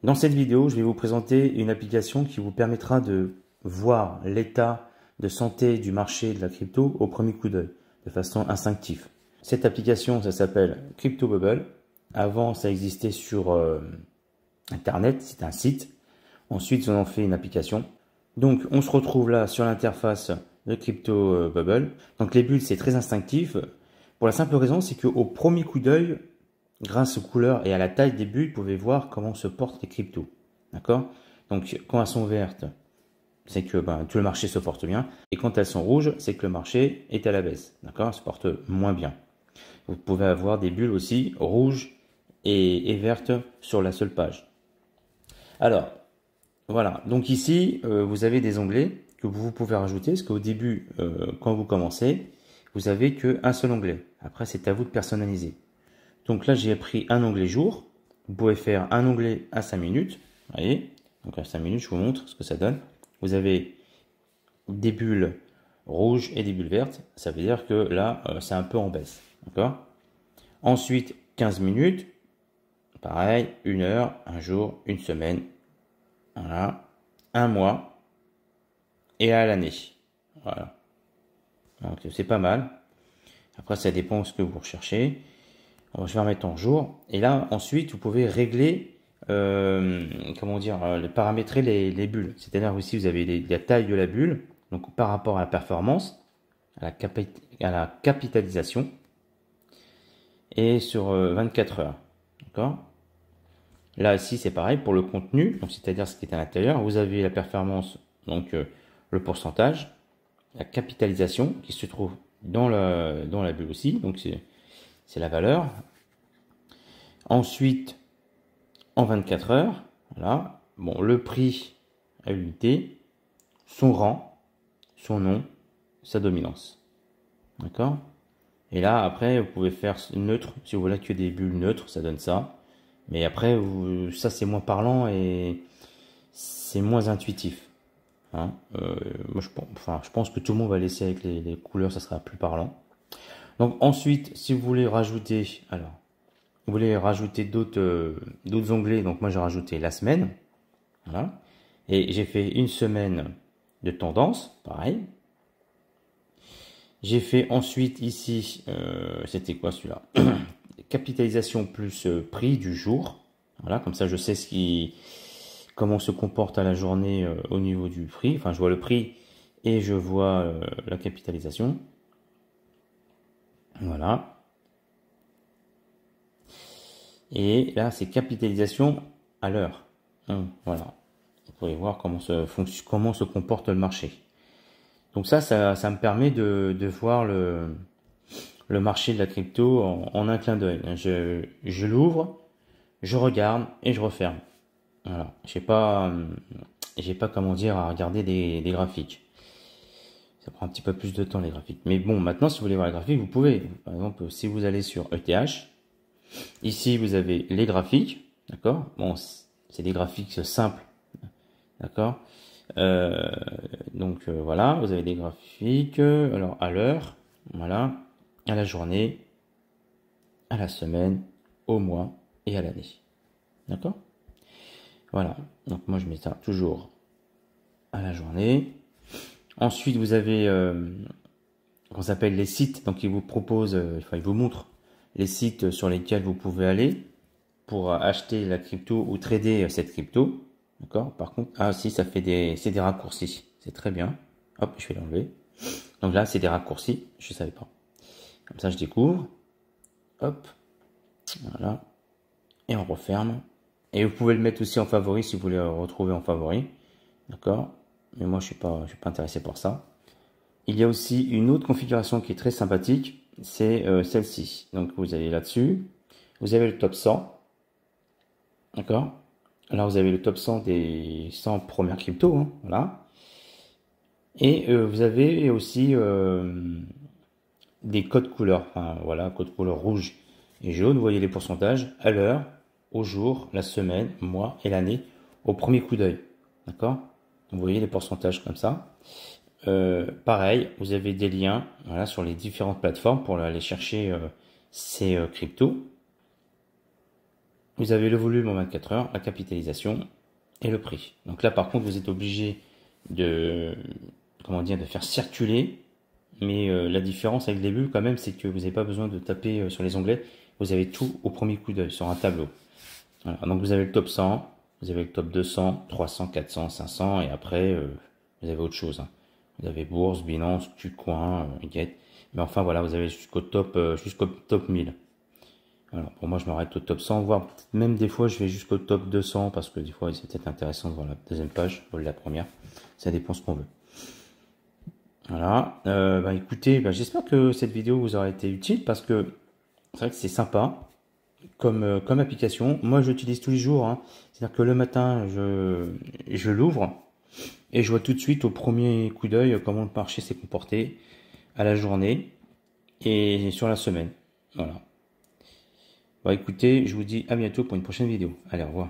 Dans cette vidéo, je vais vous présenter une application qui vous permettra de voir l'état de santé du marché de la crypto au premier coup d'œil, de façon instinctive. Cette application, ça s'appelle CryptoBubble. Avant, ça existait sur Internet, c'est un site. Ensuite, ils en ont fait une application. Donc, on se retrouve là sur l'interface de CryptoBubble. Donc, les bulles, c'est très instinctif. Pour la simple raison, c'est qu'au premier coup d'œil, grâce aux couleurs et à la taille des bulles, vous pouvez voir comment se portent les cryptos. D'accord? Donc, quand elles sont vertes, c'est que tout le marché se porte bien. Et quand elles sont rouges, c'est que le marché est à la baisse. D'accord? Elles se portent moins bien. Vous pouvez avoir des bulles aussi rouges et vertes sur la seule page. Alors, voilà. Donc ici, vous avez des onglets que vous pouvez rajouter. Parce qu'au début, quand vous commencez, vous avez qu'un seul onglet. Après, c'est à vous de personnaliser. Donc là, j'ai pris un onglet jour. Vous pouvez faire un onglet à 5 minutes. Vous voyez? Donc à 5 minutes, je vous montre ce que ça donne. Vous avez des bulles rouges et des bulles vertes. Ça veut dire que là, c'est un peu en baisse. D'accord? Ensuite, 15 minutes. Pareil, 1 heure, un jour, une semaine. Voilà. Un mois. Et à l'année. Voilà. Donc c'est pas mal. Après, ça dépend de ce que vous recherchez. Je vais remettre en jour. Et là, ensuite, vous pouvez régler, paramétrer les bulles. C'est-à-dire aussi, vous avez la taille de la bulle, donc par rapport à la performance, à la capitalisation, et sur 24 heures. D'accord? Là aussi, c'est pareil pour le contenu, donc c'est-à-dire ce qui est à l'intérieur. Vous avez la performance, donc le pourcentage, la capitalisation qui se trouve dans la bulle aussi, donc c'est la valeur. Ensuite, en 24 heures, voilà, bon, le prix à l'unité, son rang, son nom, sa dominance. D'accord? Et là, après, vous pouvez faire neutre. Si vous voulez que des bulles neutres, ça donne ça. Mais après, ça, c'est moins parlant et c'est moins intuitif. Hein? Moi, je pense que tout le monde va laisser avec les couleurs, ça sera plus parlant. Donc ensuite, si vous voulez rajouter, alors, vous voulez rajouter d'autres onglets, donc moi j'ai rajouté la semaine, voilà, et j'ai fait une semaine de tendance, pareil. J'ai fait ensuite ici, c'était quoi celui-là? Capitalisation plus prix du jour, voilà, comme ça je sais comment se comporte à la journée au niveau du prix, enfin je vois le prix et je vois la capitalisation, voilà. Et là, c'est capitalisation à l'heure. Voilà. Vous pouvez voir comment se comporte le marché. Donc ça me permet de voir le marché de la crypto en un clin d'œil. Je l'ouvre, je regarde et je referme. Voilà. J'ai pas comment dire à regarder des graphiques. Ça prend un petit peu plus de temps les graphiques. Mais bon, maintenant, si vous voulez voir les graphiques, vous pouvez. Par exemple, si vous allez sur ETH, ici, vous avez les graphiques, d'accord? Bon, c'est des graphiques simples, d'accord? Donc voilà, vous avez des graphiques, alors à l'heure, voilà, à la journée, à la semaine, au mois et à l'année, d'accord? Voilà, donc moi je mets ça toujours à la journée. Ensuite, vous avez, qu'on s'appelle les sites, donc ils vous proposent, ils vous montrent les sites sur lesquels vous pouvez aller pour acheter la crypto ou trader cette crypto. D'accord? Par contre, si, c'est des raccourcis. C'est très bien. Hop, je vais l'enlever. Donc là, c'est des raccourcis. Je savais pas. Comme ça, je découvre. Hop. Voilà. Et on referme. Et vous pouvez le mettre aussi en favori si vous voulez le retrouver en favori. D'accord? Mais moi, je suis pas intéressé par ça. Il y a aussi une autre configuration qui est très sympathique. C'est celle-ci. Donc, vous allez là-dessus. Vous avez le top 100. D'accord? Là, vous avez le top 100 des 100 premières cryptos. Hein, voilà. Et vous avez aussi des codes couleurs. Enfin, voilà, code couleur rouge et jaune. Vous voyez les pourcentages à l'heure, au jour, la semaine, mois et l'année au premier coup d'œil. D'accord? Vous voyez les pourcentages comme ça. Pareil, vous avez des liens voilà, sur les différentes plateformes pour aller chercher ces cryptos. vous avez le volume en 24 heures, la capitalisation et le prix. Donc là, par contre, vous êtes obligé de, comment dire, de faire circuler. Mais la différence avec les bulles, quand même, c'est que vous n'avez pas besoin de taper sur les onglets. Vous avez tout au premier coup d'œil sur un tableau. Voilà. Donc vous avez le top 100, vous avez le top 200, 300, 400, 500, et après, vous avez autre chose. Hein. Vous avez Bourse, Binance, Qcoin, Get. Mais enfin, voilà, vous avez jusqu'au top 1000. Alors, pour moi, je m'arrête au top 100, voire même des fois, je vais jusqu'au top 200, parce que des fois, c'est peut-être intéressant de voir la deuxième page, ou la première. Ça dépend ce qu'on veut. Voilà, écoutez, j'espère que cette vidéo vous aura été utile, parce que c'est vrai que c'est sympa comme application. Moi, j'utilise tous les jours, hein. C'est-à-dire que le matin, je l'ouvre et je vois tout de suite au premier coup d'œil comment le marché s'est comporté à la journée et sur la semaine. Voilà. Écoutez, je vous dis à bientôt pour une prochaine vidéo. Allez, au revoir.